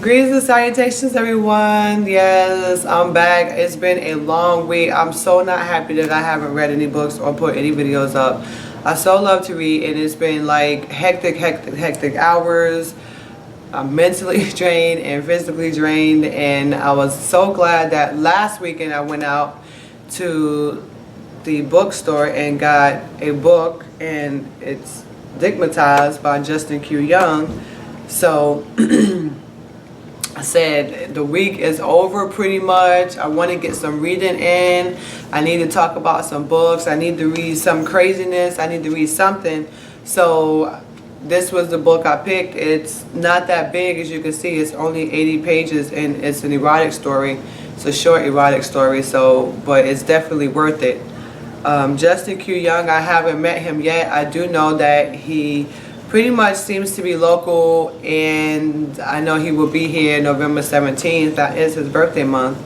Greetings and salutations, everyone. Yes, I'm back. It's been a long week. I'm so not happy that I haven't read any books or put any videos up. I so love to read, and it's been like hectic hours. I'm mentally drained and physically drained, and I was so glad that last weekend I went out to the bookstore and got a book, and it's Dickmitized by Justin Q. Young. So I said the week is over pretty much. I want to get some reading in. I need to talk about some books. I need to read some craziness. I need to read something. So this was the book I picked. It's not that big, as you can see. It's only 80 pages, and it's an erotic story. It's a short erotic story, but it's definitely worth it. Justin Q. Young, I haven't met him yet. I do know that he pretty much seems to be local, and I know he will be here November 17th. That is his birthday month,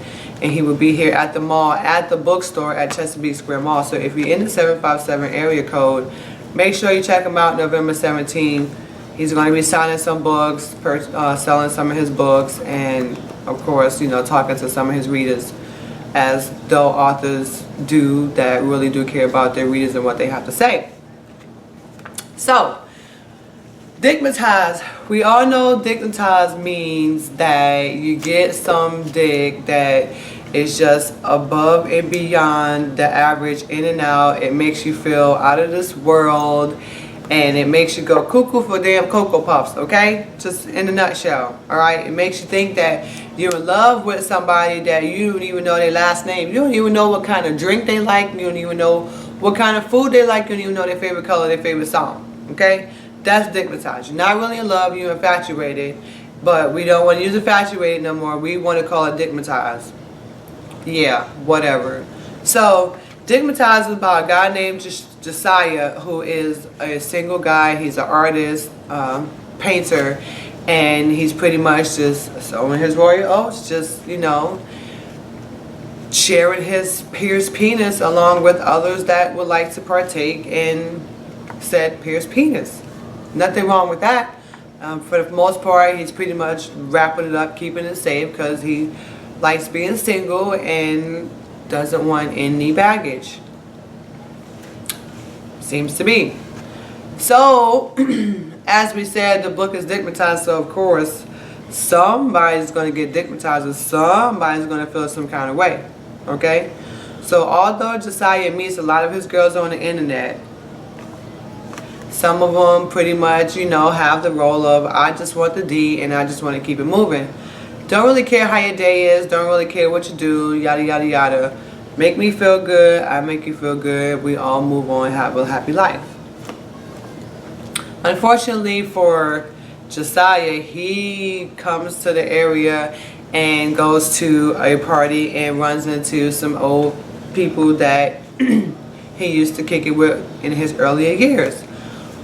and he will be here at the mall, at the bookstore at Chesapeake Square Mall. So if you're in the 757 area code, make sure you check him out November 17th. He's going to be signing some books, selling some of his books, and of course, talking to some of his readers, as though authors do that really do care about their readers and what they have to say. So, Dickmitized. We all know dickmitized means that you get some dick that is just above and beyond the average, in and out. It makes you feel out of this world, and it makes you go cuckoo for damn Cocoa Puffs, okay? Just in a nutshell, all right? It makes you think that you're in love with somebody that you don't even know their last name. You don't even know what kind of drink they like. You don't even know what kind of food they like. You don't even know their favorite color, their favorite song, okay? That's dickmitized. You're not really in love, you're infatuated, but we don't want to use infatuated no more. We want to call it dickmitized. Yeah, whatever. So, Dickmitized is about a guy named Josiah, who is a single guy. He's an artist, painter, and he's pretty much just sowing his royal oats, just, sharing his pierced penis along with others that would like to partake in said pierced penis. Nothing wrong with that. For the most part, he's pretty much wrapping it up, keeping it safe, because he likes being single and doesn't want any baggage. Seems to be. So, as we said, the book is dickmitized, so of course, somebody's going to get dickmitized, or somebody's going to feel some kind of way. Okay? So, although Josiah meets a lot of his girls on the internet, some of them pretty much, have the role of, I just want the D and I just want to keep it moving. Don't really care how your day is, don't really care what you do, yada yada yada. Make me feel good, I make you feel good, we all move on, have a happy life. Unfortunately for Josiah, he comes to the area and goes to a party and runs into some old people that he used to kick it with in his earlier years.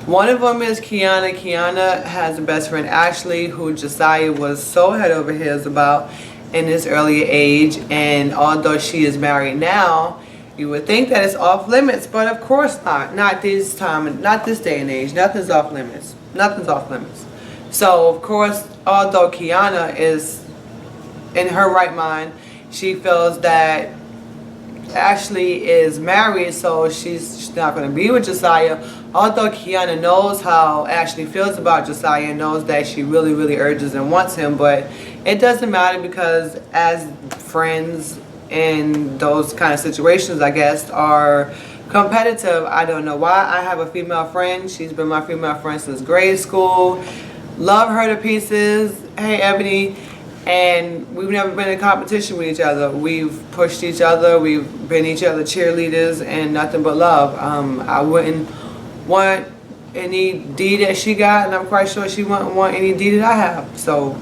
One of them is Kiana. Kiana has a best friend, Ashley, who Josiah was so head over heels about in his earlier age. And although she is married now, you would think that it's off limits, but of course not. Not this time, not this day and age. Nothing's off limits. Nothing's off limits. So, of course, although Kiana is in her right mind, she feels that Ashley is married, so she's not going to be with Josiah. Although Kiana knows how Ashley feels about Josiah and knows that she really, really urges and wants him, but it doesn't matter, because as friends in those kind of situations, I guess, are competitive. I don't know why. I have a female friend. She's been my female friend since grade school. Love her to pieces. Hey, Ebony. And we've never been in competition with each other. We've pushed each other. We've been each other cheerleaders, and nothing but love. I wouldn't want any D that she got, and I'm quite sure she wouldn't want any D that I have. So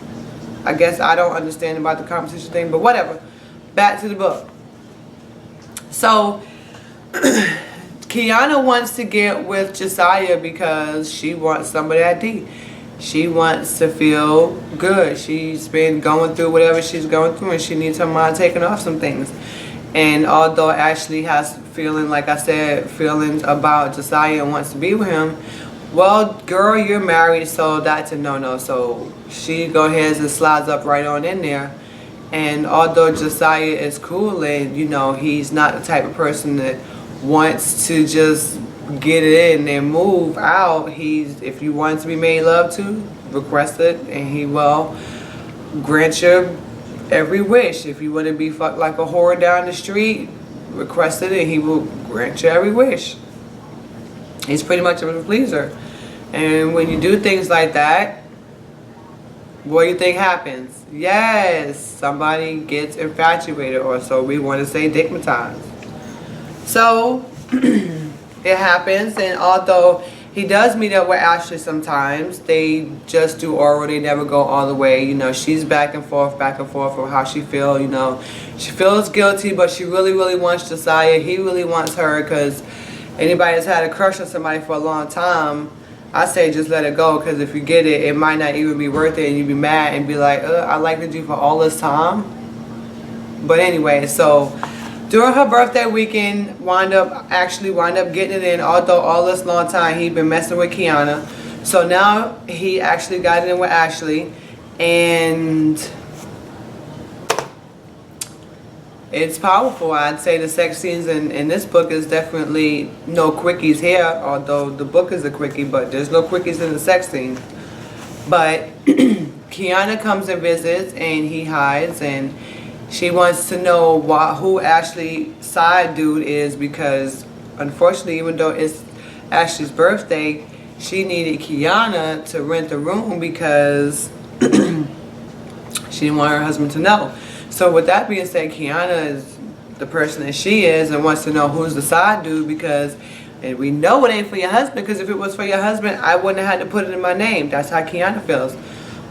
I guess I don't understand about the competition thing, but whatever. Back to the book. So Kiana wants to get with Josiah because she wants some of that D. She wants to feel good. She's been going through whatever she's going through, and she needs her mind taken off some things. And although Ashley has feeling, like I said, feelings about Josiah and wants to be with him, Well, girl, you're married, so that's a no-no. So she go ahead and slides up right on in there. And although Josiah is cool and, you know, he's not the type of person that wants to just get it in and move out. If you want to be made love to, request it, and he will grant your every wish. If you want to be fucked like a whore down the street, request it, and he will grant you every wish. He's pretty much a pleaser. And when you do things like that, what do you think happens? Yes, somebody gets infatuated, or so we want to say dickmatized. So it happens, and although he does meet up with Ashley sometimes, they just do oral, they never go all the way. You know, she's back and forth with how she feels. You know, she feels guilty, but she really, really wants Josiah. He really wants her, because anybody that's had a crush on somebody for a long time, I say just let it go, because if you get it, it might not even be worth it, and you'd be mad and be like, I liked you for all this time. But anyway, so during her birthday weekend, wind up getting it in, although all this long time he'd been messing with Kiana. So now he actually got it in with Ashley, and it's powerful. I'd say the sex scenes in this book is definitely no quickies here, although the book is a quickie, but there's no quickies in the sex scene. But Kiana comes and visits, and he hides, and she wants to know who Ashley's side dude is, because unfortunately, even though it's Ashley's birthday, she needed Kiana to rent the room because she didn't want her husband to know. So with that being said, Kiana is the person that she is and wants to know who's the side dude, because, and we know it ain't for your husband, because if it was for your husband, I wouldn't have had to put it in my name. That's how Kiana feels.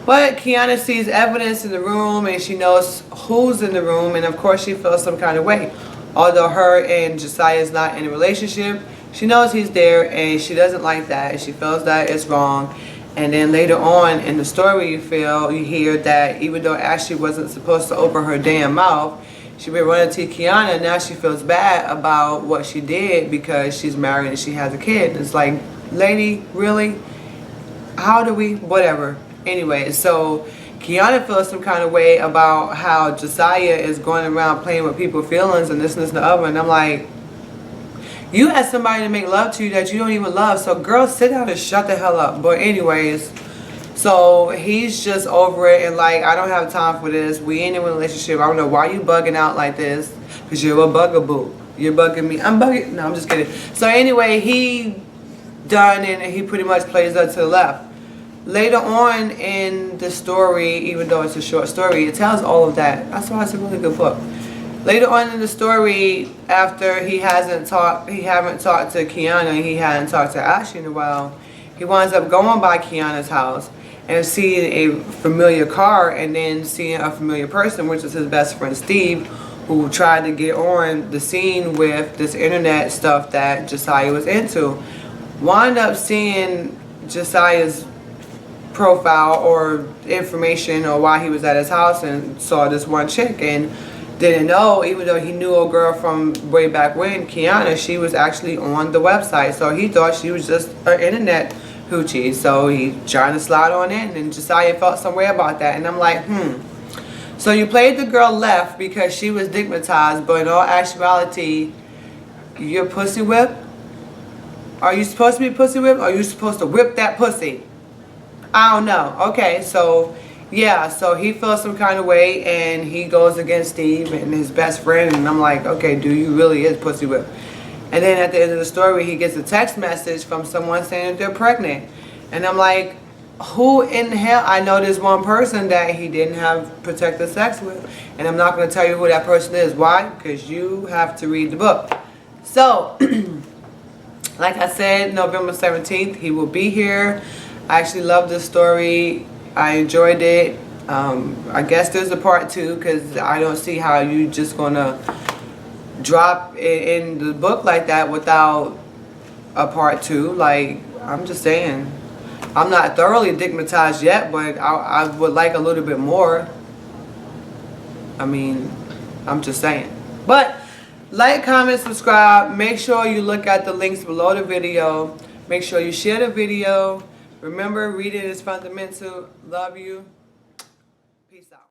But Kiana sees evidence in the room, and she knows who's in the room, and of course she feels some kind of way. Although her and Josiah is not in a relationship, she knows he's there, and she doesn't like that, and she feels that it's wrong. And then later on in the story, you hear that even though Ashley wasn't supposed to open her damn mouth, she been running to Kiana, and now she feels bad about what she did because she's married and she has a kid. It's like, lady, really? How do we? Whatever. Anyway, so Kiana feels some kind of way about how Josiah is going around playing with people's feelings and this and the other. And I'm like, you ask somebody to make love to you that you don't even love. So girl, sit down and shut the hell up. But anyways, so he's just over it and like, I don't have time for this. We ain't in a relationship. I don't know why you bugging out like this. Because you're a bugaboo. You're bugging me. I'm bugging. No, I'm just kidding. So anyway, he done and he pretty much plays up to the left. Later on in the story, even though it's a short story, it tells all of that. That's why it's a really good book. Later on in the story, after he haven't talked to Kiana, he hadn't talked to Ashley in a while, he winds up going by Kiana's house and seeing a familiar car and then seeing a familiar person, which is his best friend Steve, who tried to get on the scene with this internet stuff that Josiah was into. Wind up seeing Josiah's profile or information or why he was at his house and saw this one chick and didn't know, even though he knew a girl from way back when, Kiana, she was actually on the website. So he thought she was just an internet hoochie. So he trying to slide on in, and Josiah felt some way about that. And I'm like, So you played the girl left because she was dickmatized, but in all actuality, you're pussy whip? Are you supposed to be pussy whip? Or are you supposed to whip that pussy? I don't know. Okay, so yeah, so he feels some kind of way and he goes against Steve and his best friend, and I'm like, okay, dude, you really is pussy whip. And then at the end of the story, he gets a text message from someone saying that they're pregnant. And I'm like, who in hell? I know there's one person that he didn't have protected sex with, and I'm not going to tell you who that person is. Why? Because you have to read the book. So, like I said, November 17th, he will be here. I actually love this story. I enjoyed it. I guess there's a part 2 because I don't see how you just gonna drop it in the book like that without a part 2. Like, I'm just saying, I'm not thoroughly dickmatized yet, but I would like a little bit more. I mean, I'm just saying. But like, comment, subscribe. Make sure you look at the links below the video. Make sure you share the video. Remember, reading is fundamental. Love you. Peace out.